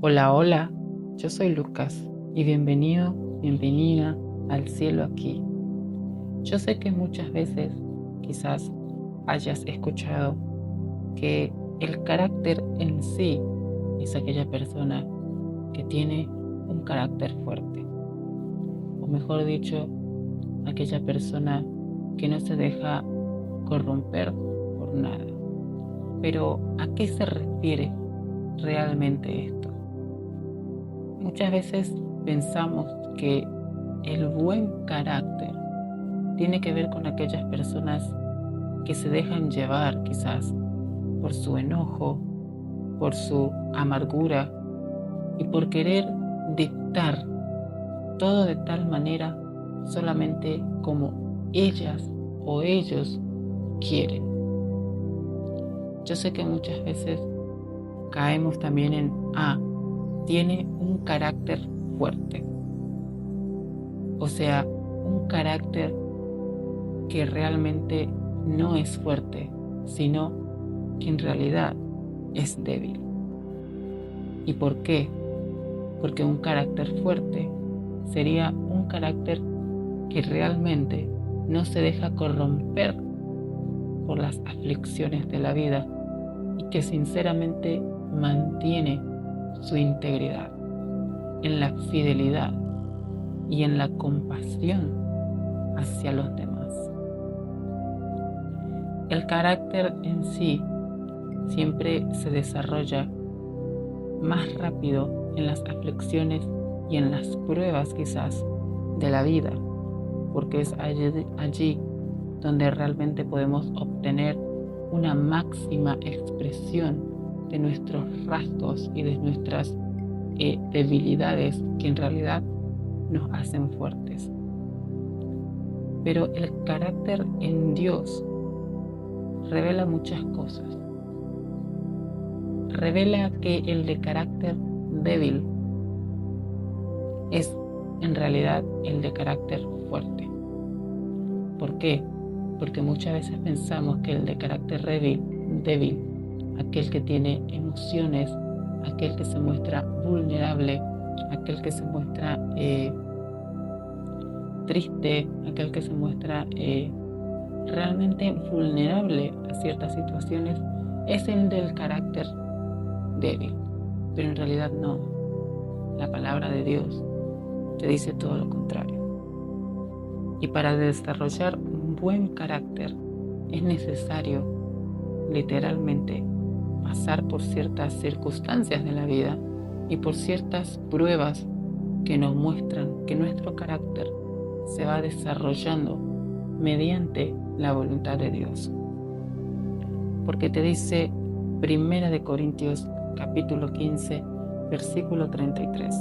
Hola, hola, yo soy Lucas y bienvenido, bienvenida al cielo aquí. Yo sé que muchas veces quizás hayas escuchado que el carácter en sí es aquella persona que tiene un carácter fuerte, o mejor dicho, aquella persona que no se deja corromper por nada. Pero ¿a qué se refiere realmente esto? Muchas veces pensamos que el buen carácter tiene que ver con aquellas personas que se dejan llevar quizás por su enojo, por su amargura y por querer dictar todo de tal manera solamente como ellas o ellos quieren. Yo sé que muchas veces caemos también en, tiene un carácter fuerte. O sea, un carácter que realmente no es fuerte, sino que en realidad es débil. ¿Y por qué? Porque un carácter fuerte sería un carácter que realmente no se deja corromper por las aflicciones de la vida y que sinceramente mantiene su integridad en la fidelidad y en la compasión hacia los demás. El carácter en sí siempre se desarrolla más rápido en las aflicciones y en las pruebas quizás de la vida, porque es allí donde realmente podemos obtener una máxima expresión de nuestros rasgos y de nuestras debilidades que en realidad nos hacen fuertes. Pero el carácter en Dios revela muchas cosas. Revela que el de carácter débil es en realidad el de carácter fuerte. ¿Por qué? Porque muchas veces pensamos que el de carácter débil, aquel que tiene emociones, aquel que se muestra vulnerable, aquel que se muestra triste, aquel que se muestra realmente vulnerable a ciertas situaciones, es el del carácter débil. Pero en realidad no. La palabra de Dios te dice todo lo contrario. Y para desarrollar un buen carácter es necesario literalmente pasar por ciertas circunstancias de la vida y por ciertas pruebas que nos muestran que nuestro carácter se va desarrollando mediante la voluntad de Dios. Porque te dice 1 Corintios capítulo 15, versículo 33.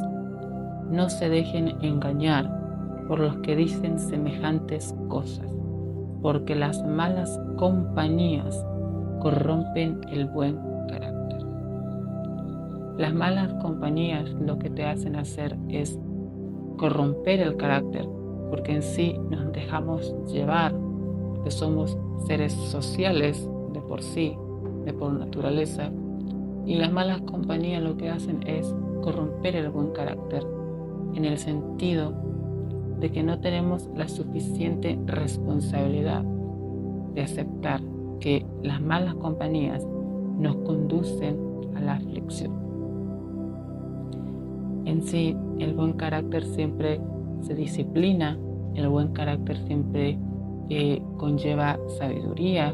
No se dejen engañar por los que dicen semejantes cosas, porque las malas compañías corrompen el buen carácter. Las malas compañías lo que te hacen hacer es corromper el carácter, porque en sí nos dejamos llevar, porque somos seres sociales de por sí, de por naturaleza, y las malas compañías lo que hacen es corromper el buen carácter, en el sentido de que no tenemos la suficiente responsabilidad de aceptar que las malas compañías nos conducen a la aflicción. En sí, el buen carácter siempre se disciplina, el buen carácter siempre conlleva sabiduría,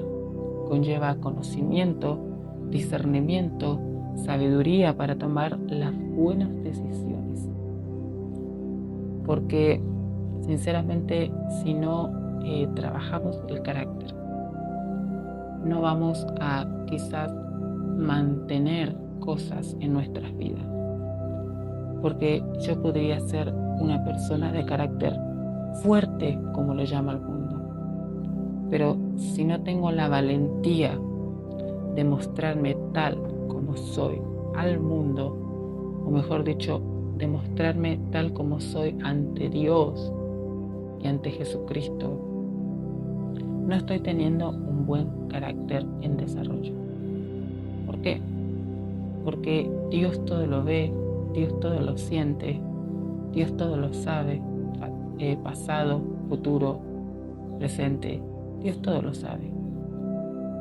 conlleva conocimiento, discernimiento, sabiduría para tomar las buenas decisiones. Porque sinceramente, si no trabajamos el carácter, no vamos a quizás mantener cosas en nuestras vidas. Porque yo podría ser una persona de carácter fuerte, como lo llama el mundo, pero si no tengo la valentía de mostrarme tal como soy al mundo, o mejor dicho, de mostrarme tal como soy ante Dios y ante Jesucristo, no estoy teniendo un buen carácter en desarrollo. ¿Por qué? Porque Dios todo lo ve, Dios todo lo siente, Dios todo lo sabe, pasado, futuro, presente, Dios todo lo sabe.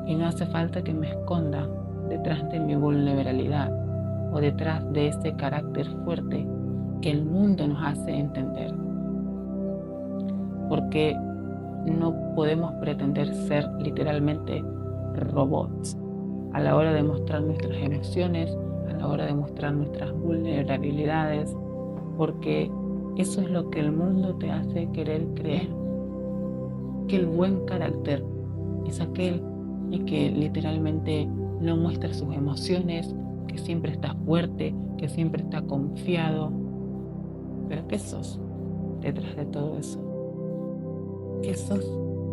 Y no hace falta que me esconda detrás de mi vulnerabilidad o detrás de ese carácter fuerte que el mundo nos hace entender. Porque no podemos pretender ser literalmente robots a la hora de mostrar nuestras emociones, a la hora de mostrar nuestras vulnerabilidades, porque eso es lo que el mundo te hace querer creer, que el buen carácter es aquel y que literalmente no muestra sus emociones, que siempre está fuerte, que siempre está confiado. Pero ¿qué sos detrás de todo eso? ¿Qué sos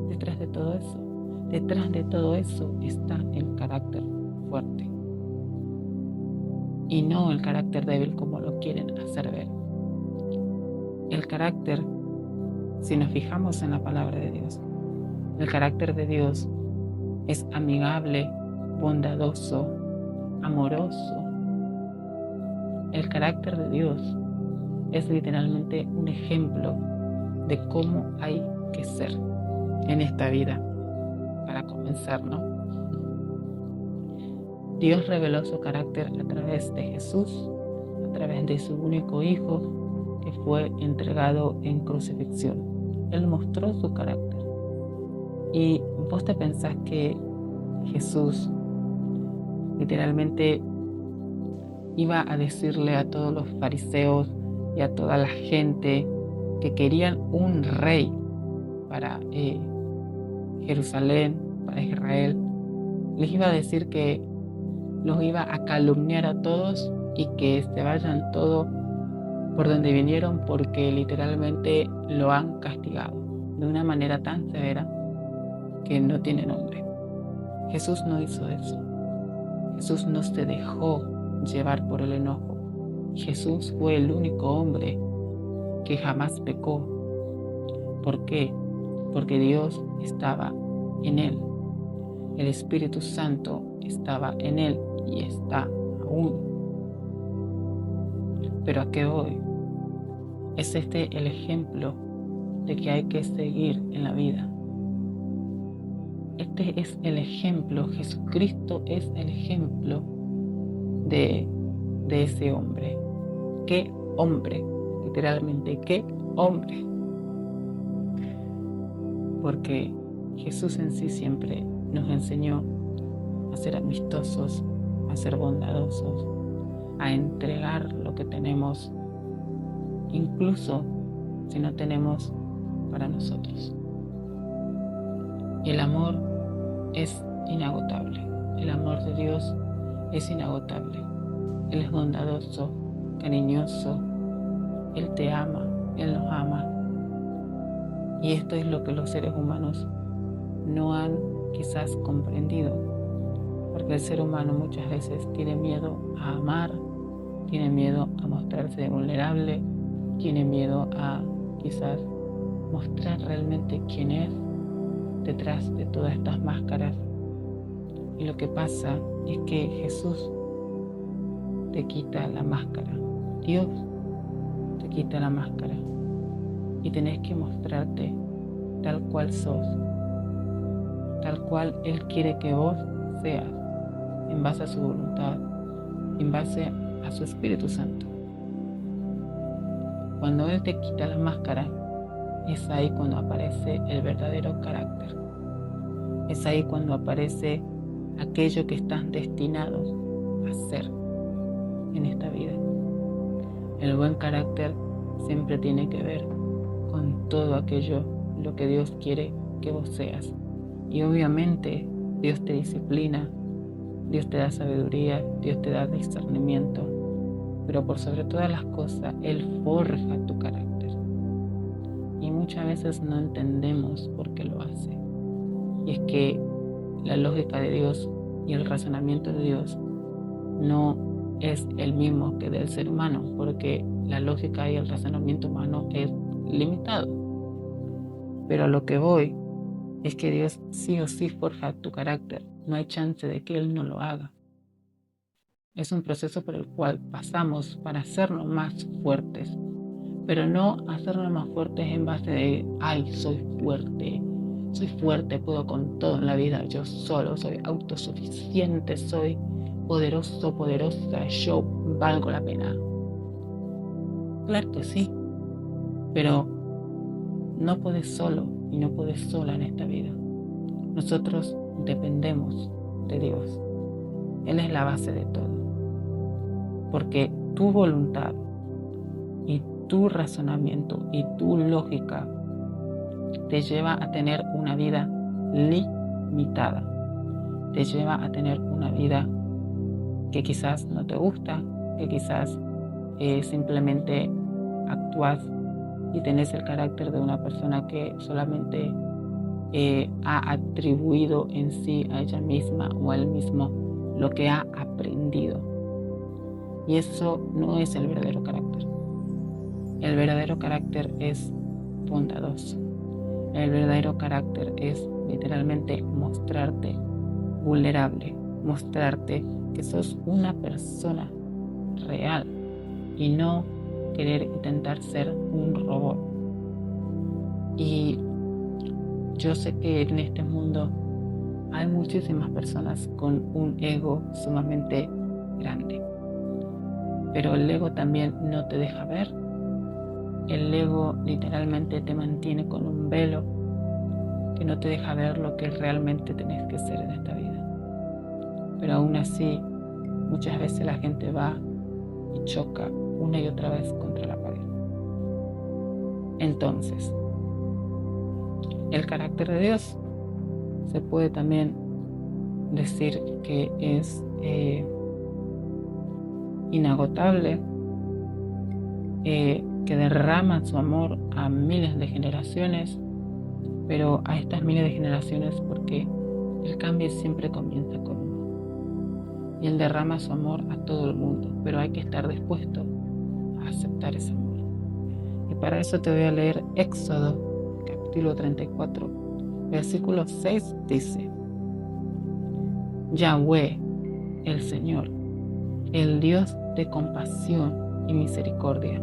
detrás de todo eso? Detrás de todo eso está el carácter fuerte y no el carácter débil como lo quieren hacer ver. El carácter, si nos fijamos en la palabra de Dios, el carácter de Dios es amigable, bondadoso, amoroso. El carácter de Dios es literalmente un ejemplo de cómo hay que ser en esta vida, para comenzar, ¿no? Dios reveló su carácter a través de Jesús, a través de su único Hijo que fue entregado en crucifixión. Él mostró su carácter. Y vos te pensás que Jesús literalmente iba a decirle a todos los fariseos y a toda la gente que querían un rey para Jerusalén, para Israel, les iba a decir que los iba a calumniar a todos y que se vayan todos por donde vinieron porque literalmente lo han castigado de una manera tan severa que no tiene nombre. Jesús no hizo eso. Jesús no se dejó llevar por el enojo. Jesús fue el único hombre que jamás pecó. ¿Por qué? Porque Dios estaba en él. El Espíritu Santo estaba en él y está aún. Pero ¿a qué voy? Es este el ejemplo de que hay que seguir en la vida. Este es el ejemplo, Jesucristo es el ejemplo de ese hombre. ¿Qué hombre? Literalmente, ¿qué hombre? Porque Jesús en sí siempre nos enseñó a ser amistosos, a ser bondadosos, a entregar lo que tenemos, incluso si no tenemos para nosotros. El amor es inagotable. El amor de Dios es inagotable. Él es bondadoso, cariñoso. Él te ama, Él nos ama. Y esto es lo que los seres humanos no han quizás comprendido. Porque el ser humano muchas veces tiene miedo a amar, tiene miedo a mostrarse vulnerable, tiene miedo a quizás mostrar realmente quién es detrás de todas estas máscaras. Y lo que pasa es que Jesús te quita la máscara. Dios te quita la máscara. Y tenés que mostrarte tal cual sos, tal cual Él quiere que vos seas, en base a su voluntad, en base a su Espíritu Santo. Cuando Él te quita la máscara, es ahí cuando aparece el verdadero carácter. Es ahí cuando aparece aquello que están destinados a ser en esta vida. El buen carácter siempre tiene que ver con todo aquello lo que Dios quiere que vos seas. Y obviamente Dios te disciplina, Dios te da sabiduría, Dios te da discernimiento, pero por sobre todas las cosas Él forja tu carácter. Y muchas veces no entendemos por qué lo hace. Y es que la lógica de Dios y el razonamiento de Dios no es el mismo que del ser humano, porque la lógica y el razonamiento humano es limitado. Pero a lo que voy es que Dios sí o sí forja tu carácter. No hay chance de que Él no lo haga. Es un proceso por el cual pasamos para hacernos más fuertes, pero no hacernos más fuertes en base de, ay, soy fuerte, puedo con todo en la vida, yo solo, soy autosuficiente, soy poderoso, poderosa, yo valgo la pena. Claro que sí, pero no podés solo y no podés sola en esta vida. Nosotros dependemos de Dios. Él es la base de todo. Porque tu voluntad y tu razonamiento y tu lógica te lleva a tener una vida limitada. Te lleva a tener una vida que quizás no te gusta, que quizás simplemente actúas y tenés el carácter de una persona que solamente ha atribuido en sí a ella misma o a él mismo lo que ha aprendido. Y eso no es el verdadero carácter. El verdadero carácter es bondadoso. El verdadero carácter es literalmente mostrarte vulnerable, mostrarte que sos una persona real y no querer intentar ser un robot. Y yo sé que en este mundo hay muchísimas personas con un ego sumamente grande, pero el ego también no te deja ver. El ego literalmente te mantiene con un velo que no te deja ver lo que realmente tenés que ser en esta vida. Pero aún así, muchas veces la gente va y choca una y otra vez contra la pared. Entonces, el carácter de Dios se puede también decir que es inagotable, que derrama su amor a miles de generaciones, pero a estas miles de generaciones porque el cambio siempre comienza con uno. Y Él derrama su amor a todo el mundo, pero hay que estar dispuesto a aceptar ese amor. Y para eso te voy a leer Éxodo, capítulo 34, versículo 6, dice: Yahweh, el Señor, el Dios de compasión y misericordia.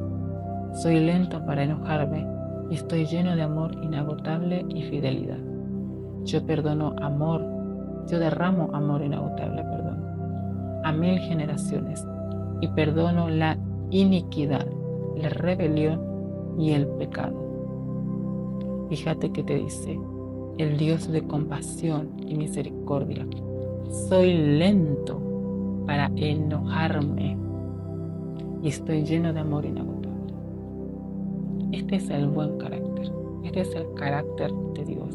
Soy lento para enojarme y estoy lleno de amor inagotable y fidelidad. Yo derramo amor inagotable, a 1000 generaciones y perdono la iniquidad, la rebelión y el pecado. Fíjate que te dice, el Dios de compasión y misericordia. Soy lento para enojarme y estoy lleno de amor inagotable. Este es el buen carácter. Este es el carácter de Dios.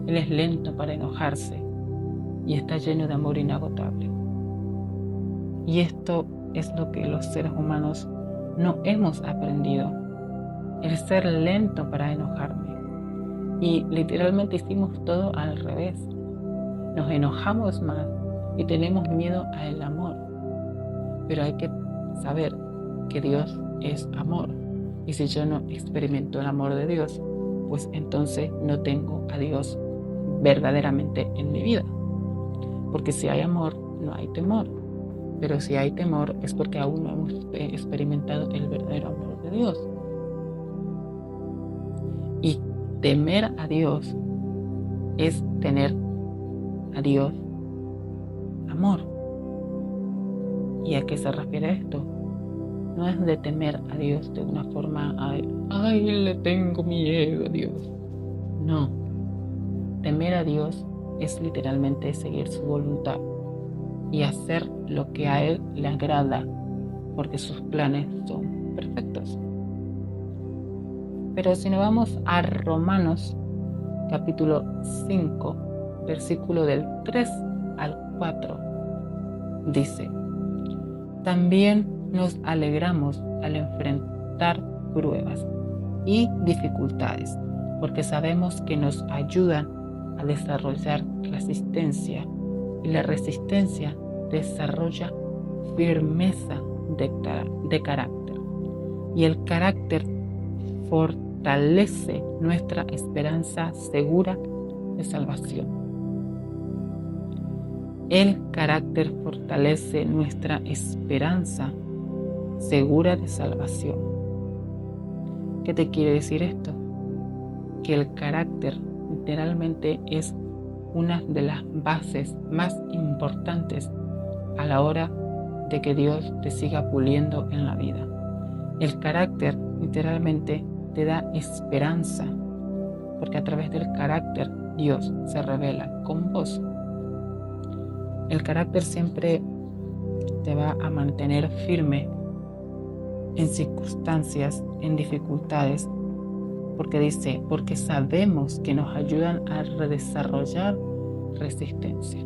Él es lento para enojarse y está lleno de amor inagotable. Y esto es lo que los seres humanos no hemos aprendido. El ser lento para enojarme. Y literalmente hicimos todo al revés. Nos enojamos más y tenemos miedo al amor. Pero hay que saber que Dios es amor. Y si yo no experimento el amor de Dios, pues entonces no tengo a Dios verdaderamente en mi vida. Porque si hay amor, no hay temor. Pero si hay temor es porque aún no hemos experimentado el verdadero amor de Dios. Y temer a Dios es tener a Dios amor. ¿Y a qué se refiere esto? No es de temer a Dios de una forma, ay, le tengo miedo a Dios. No. Temer a Dios es literalmente seguir su voluntad y hacer lo que a Él le agrada, porque sus planes son perfectos. Pero si nos vamos a Romanos, capítulo 5, versículo del 3 al 4, dice: También nos alegramos al enfrentar pruebas y dificultades, porque sabemos que nos ayudan a desarrollar resistencia, y la resistencia desarrolla firmeza de carácter, y el carácter fortalece nuestra esperanza segura de salvación. El carácter fortalece nuestra esperanza segura de salvación. ¿Qué te quiere decir esto? Que el carácter literalmente es una de las bases más importantes a la hora de que Dios te siga puliendo en la vida. El carácter literalmente te da esperanza, porque a través del carácter Dios se revela con vos. El carácter siempre te va a mantener firme en circunstancias, en dificultades, porque sabemos que nos ayudan a desarrollar resistencia.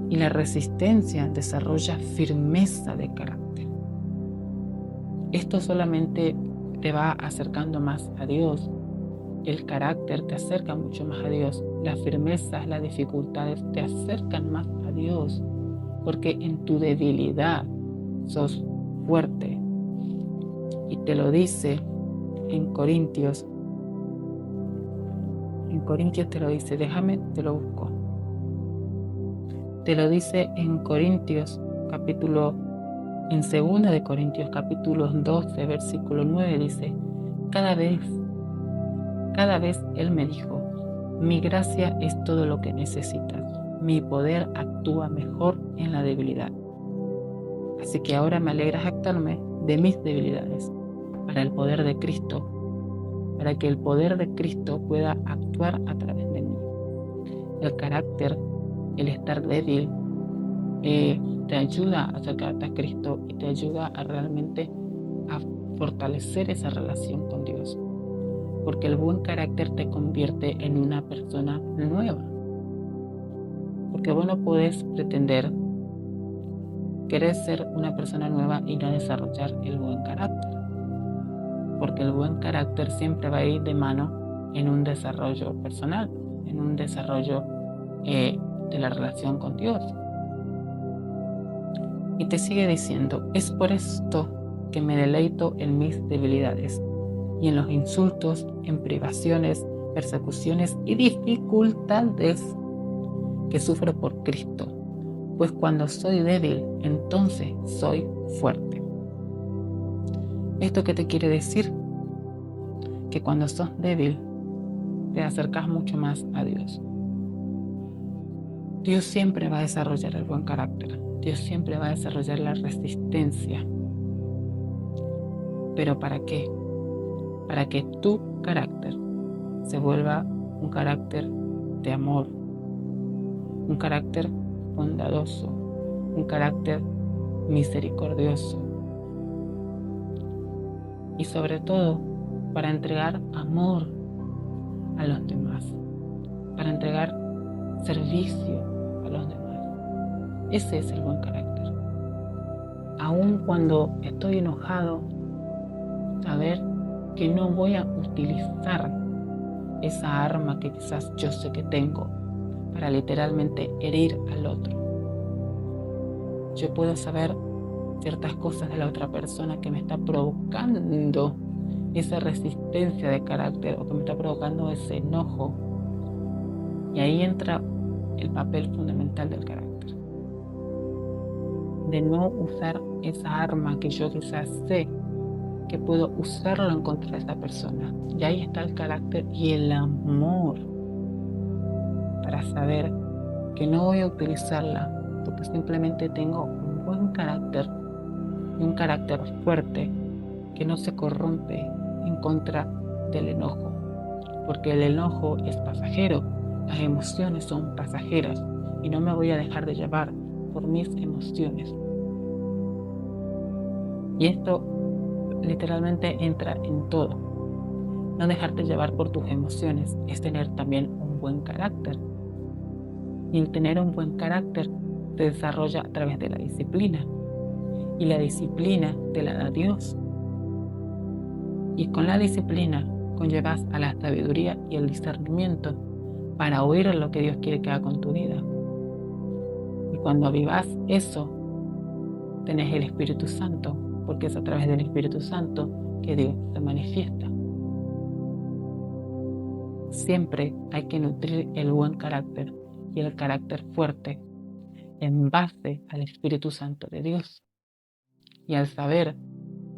Y la resistencia desarrolla firmeza de carácter. Esto solamente te va acercando más a Dios. El carácter te acerca mucho más a Dios. Las firmezas, las dificultades te acercan más a Dios, porque en tu debilidad sos fuerte. Y te lo dice en Corintios. En Corintios te lo dice, te lo busco. Te lo dice en Corintios, en 2 de Corintios, capítulo 12, versículo 9, dice: cada vez Él me dijo, mi gracia es todo lo que necesitas, mi poder actúa mejor en la debilidad. Así que ahora me alegra jactarme de mis debilidades, para que el poder de Cristo pueda actuar a través de mí. El carácter, el estar débil, te ayuda a acercarte a Cristo y te ayuda a realmente a fortalecer esa relación con Dios, porque el buen carácter te convierte en una persona nueva, porque vos no podés pretender querer ser una persona nueva y no desarrollar el buen carácter, porque el buen carácter siempre va a ir de mano en un desarrollo personal, en un desarrollo de la relación con Dios. Y te sigue diciendo: es por esto que me deleito en mis debilidades y en los insultos, en privaciones, persecuciones y dificultades que sufro por Cristo, pues cuando soy débil, entonces soy fuerte. ¿Esto qué te quiere decir? Que cuando sos débil, te acercas mucho más a Dios. Dios siempre va a desarrollar el buen carácter. Dios siempre va a desarrollar la resistencia. ¿Pero para qué? Para que tu carácter se vuelva un carácter de amor, un carácter bondadoso, un carácter misericordioso. Y sobre todo, para entregar amor a los demás, para entregar servicio a los demás. Ese es el buen carácter. Aun cuando estoy enojado, saber que no voy a utilizar esa arma que quizás yo sé que tengo para literalmente herir al otro. Yo puedo saber ciertas cosas de la otra persona que me está provocando esa resistencia de carácter o que me está provocando ese enojo. Y ahí entra el papel fundamental del carácter. De no usar esa arma que yo quizás sé que puedo usarlo en contra de esa persona. Y ahí está el carácter y el amor para saber que no voy a utilizarla porque simplemente tengo un buen carácter y un carácter fuerte que no se corrompe en contra del enojo, porque el enojo es pasajero, las emociones son pasajeras y no me voy a dejar de llevar por mis emociones. Y esto literalmente entra en todo. No dejarte llevar por tus emociones es tener también un buen carácter. Y el tener un buen carácter se desarrolla a través de la disciplina. Y la disciplina te la da Dios. Y con la disciplina conllevas a la sabiduría y el discernimiento para oír lo que Dios quiere que haga con tu vida. Y cuando avivas eso, tenés el Espíritu Santo, porque es a través del Espíritu Santo que Dios se manifiesta. Siempre hay que nutrir el buen carácter y el carácter fuerte en base al Espíritu Santo de Dios. Y al saber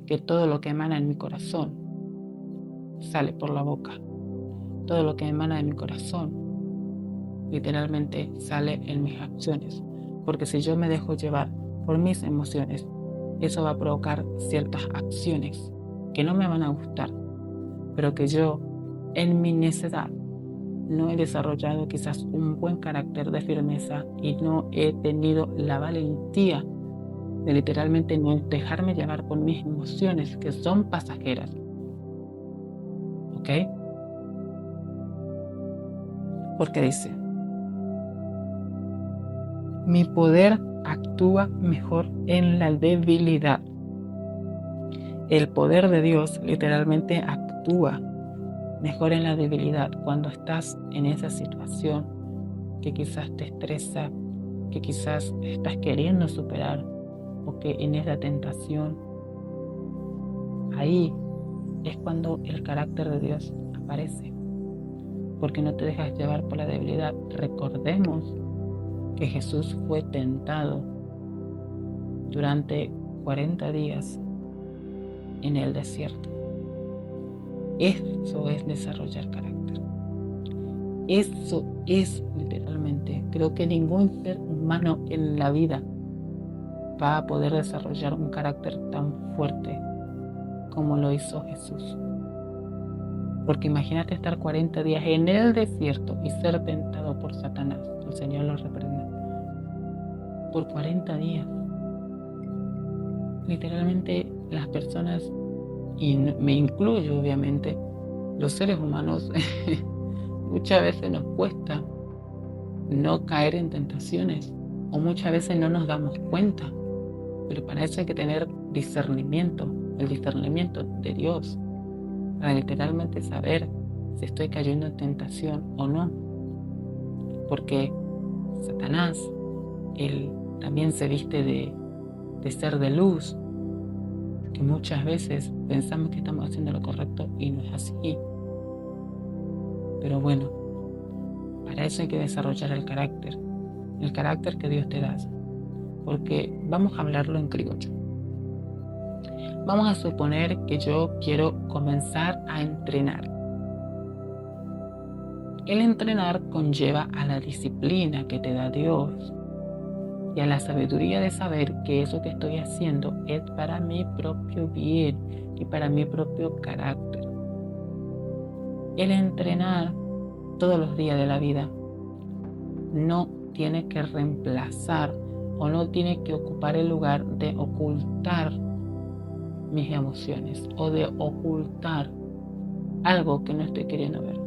que todo lo que emana en mi corazón sale por la boca, todo lo que emana de mi corazón literalmente sale en mis acciones. Porque si yo me dejo llevar por mis emociones, eso va a provocar ciertas acciones que no me van a gustar, pero que yo en mi necedad no he desarrollado quizás un buen carácter de firmeza y no he tenido la valentía de literalmente no dejarme llevar por mis emociones, que son pasajeras. ¿Ok? Porque dice, mi poder actúa mejor en la debilidad. El poder de Dios literalmente actúa mejor en la debilidad. Cuando estás en esa situación que quizás te estresa, que quizás estás queriendo superar, o que en esa tentación, ahí es cuando el carácter de Dios aparece, porque no te dejas llevar por la debilidad. Recordemos que Jesús fue tentado durante 40 días en el desierto. Eso es desarrollar carácter. Eso es literalmente, creo que ningún ser humano en la vida va a poder desarrollar un carácter tan fuerte como lo hizo Jesús. Porque imagínate estar 40 días en el desierto y ser tentado por Satanás. El Señor lo reprenda. Por 40 días. Literalmente las personas, y me incluyo obviamente, los seres humanos muchas veces nos cuesta no caer en tentaciones, o muchas veces no nos damos cuenta, pero para eso hay que tener discernimiento, el discernimiento de Dios, para literalmente saber si estoy cayendo en tentación o no. Porque Satanás, él también se viste de ser de luz, que muchas veces pensamos que estamos haciendo lo correcto y no es así. Pero bueno, para eso hay que desarrollar el carácter que Dios te da. Porque vamos a hablarlo en criollo. Vamos a suponer que yo quiero comenzar a entrenar. El entrenar conlleva a la disciplina que te da Dios y a la sabiduría de saber que eso que estoy haciendo es para mi propio bien y para mi propio carácter. El entrenar todos los días de la vida no tiene que reemplazar o no tiene que ocupar el lugar de ocultar mis emociones o de ocultar algo que no estoy queriendo ver.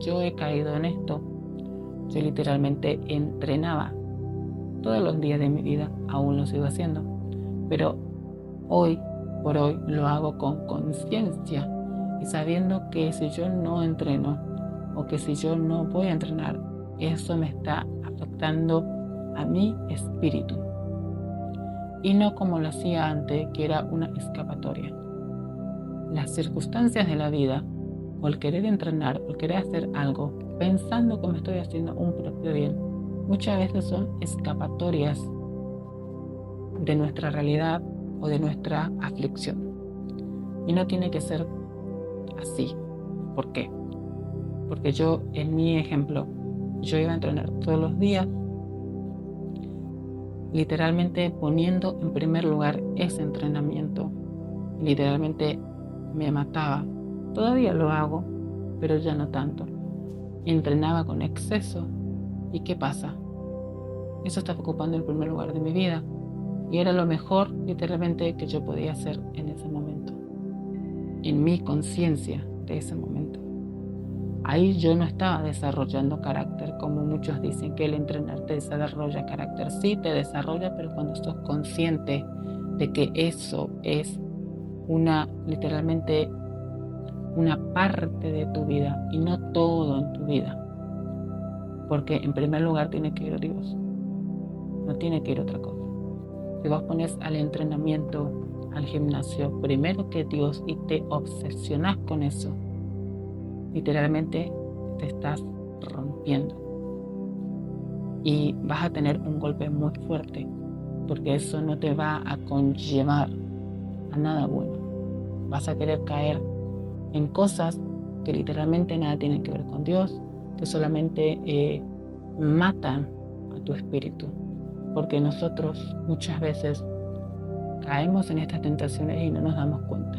Yo he caído en esto. Yo literalmente entrenaba todos los días de mi vida, aún lo sigo haciendo, pero hoy por hoy lo hago con conciencia y sabiendo que si yo no entreno o que si yo no voy a entrenar, eso me está afectando a mi espíritu y no como lo hacía antes, que era una escapatoria. Las circunstancias de la vida, o el querer entrenar, o el querer hacer algo pensando que me estoy haciendo un propio bien, muchas veces son escapatorias de nuestra realidad o de nuestra aflicción. Y no tiene que ser así. ¿Por qué? Porque yo, en mi ejemplo, yo iba a entrenar todos los días, literalmente poniendo en primer lugar ese entrenamiento. Literalmente me mataba. Todavía lo hago, pero ya no tanto. Entrenaba con exceso. ¿Y qué pasa? Eso estaba ocupando el primer lugar de mi vida. Y era lo mejor, literalmente, que yo podía hacer en ese momento. En mi conciencia de ese momento. Ahí yo no estaba desarrollando carácter, como muchos dicen que el entrenar te desarrolla carácter. Sí, te desarrolla, pero cuando sos consciente de que eso es literalmente una parte de tu vida y no todo en tu vida. Porque en primer lugar tiene que ir Dios, no tiene que ir otra cosa. Si vos pones al entrenamiento, al gimnasio, primero que Dios y te obsesionás con eso, literalmente te estás rompiendo. y vas a tener un golpe muy fuerte, porque eso no te va a conllevar a nada bueno. Vas a querer caer en cosas que literalmente nada tienen que ver con Dios, que solamente matan a tu espíritu, porque nosotros muchas veces caemos en estas tentaciones y no nos damos cuenta.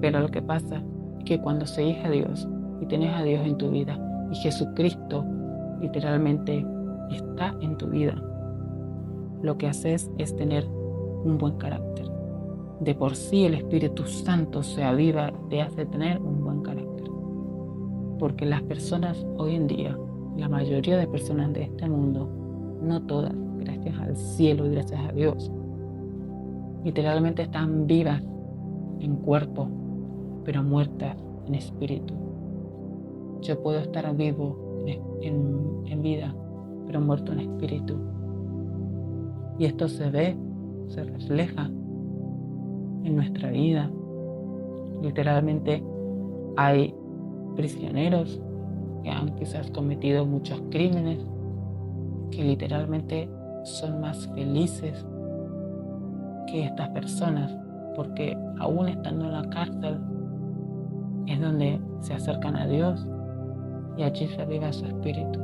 Pero lo que pasa es que cuando seguís a Dios y tenés a Dios en tu vida y Jesucristo literalmente está en tu vida, lo que haces es tener un buen carácter. De por sí el Espíritu Santo se aviva, te hace tener un buen carácter. Porque las personas hoy en día, la mayoría de personas de este mundo, no todas, gracias al cielo y gracias a Dios, literalmente están vivas en cuerpo, pero muertas en espíritu. Yo puedo estar vivo en vida, pero muerto en espíritu. Y esto se ve, se refleja en nuestra vida. Literalmente hay prisioneros que han quizás cometido muchos crímenes, que literalmente son más felices que estas personas, porque aún estando en la cárcel es donde se acercan a Dios y allí se aviva su espíritu.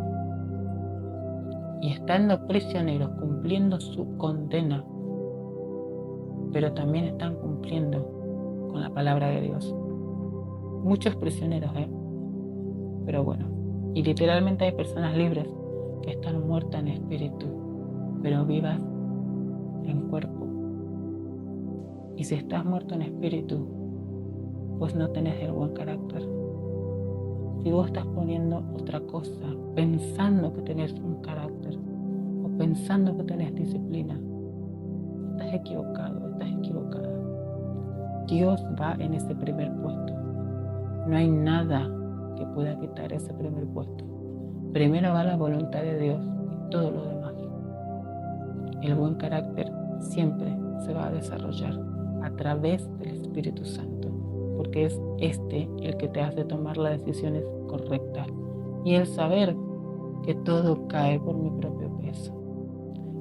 Y estando prisioneros cumpliendo su condena, pero también están cumpliendo con la palabra de Dios. Muchos prisioneros, pero bueno. Y literalmente hay personas libres que están muertas en espíritu, pero vivas en cuerpo. Y si estás muerto en espíritu, pues no tenés el buen carácter. Si vos estás poniendo otra cosa, pensando que tenés un carácter, o pensando que tenés disciplina, estás equivocado, estás equivocada. Dios va en ese primer puesto. No hay nada que pueda quitar ese primer puesto. Primero va la voluntad de Dios y todo lo demás. El buen carácter siempre se va a desarrollar a través del Espíritu Santo, porque es este el que te hace tomar las decisiones correctas y el saber que todo cae por mi propio peso,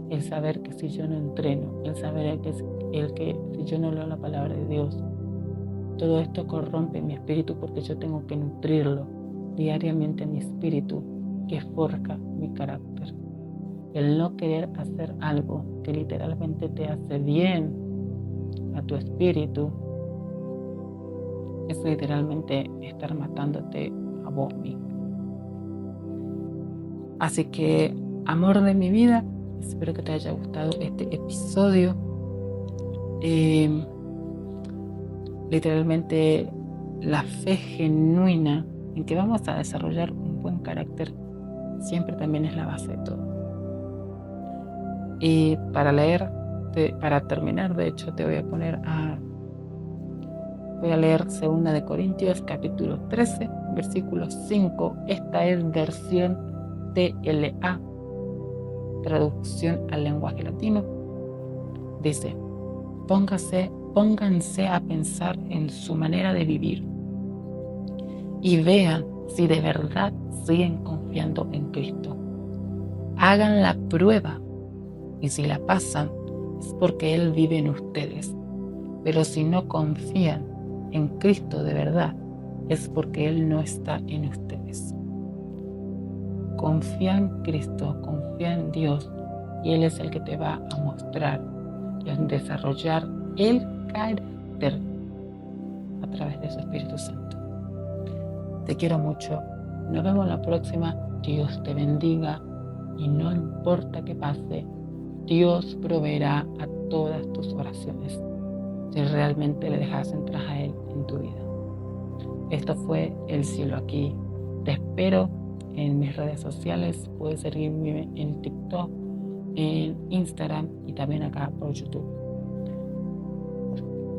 el saber que si yo no entreno, el saber que si yo no leo la palabra de Dios, todo esto corrompe mi espíritu, porque yo tengo que nutrirlo diariamente, mi espíritu, que forja mi carácter. El no querer hacer algo que literalmente te hace bien a tu espíritu es literalmente estar matándote a vos mismo. Así que, amor de mi vida, espero que te haya gustado este episodio. Literalmente la fe genuina en que vamos a desarrollar un buen carácter siempre también es la base de todo. Y para terminar, de hecho, te voy a leer 2 de Corintios capítulo 13, versículo 5. Esta es versión TLA, traducción al lenguaje latino. Dice: pónganse a pensar en su manera de vivir y vean si de verdad siguen confiando en Cristo. Hagan la prueba y si la pasan es porque Él vive en ustedes. Pero si no confían en Cristo de verdad, es porque Él no está en ustedes. Confía en Cristo, confía en Dios, y Él es el que te va a mostrar y a desarrollar el carácter a través de su Espíritu Santo. Te quiero mucho. Nos vemos la próxima. Dios te bendiga y no importa qué pase, Dios proveerá a todas tus oraciones si realmente le dejas entrar a Él en tu vida. Esto fue El Cielo Aquí. Te espero en mis redes sociales. Puedes seguirme en TikTok, en Instagram y también acá por YouTube.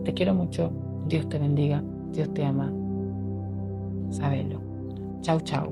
Te quiero mucho. Dios te bendiga. Dios te ama. Sabelo. Chau, chau.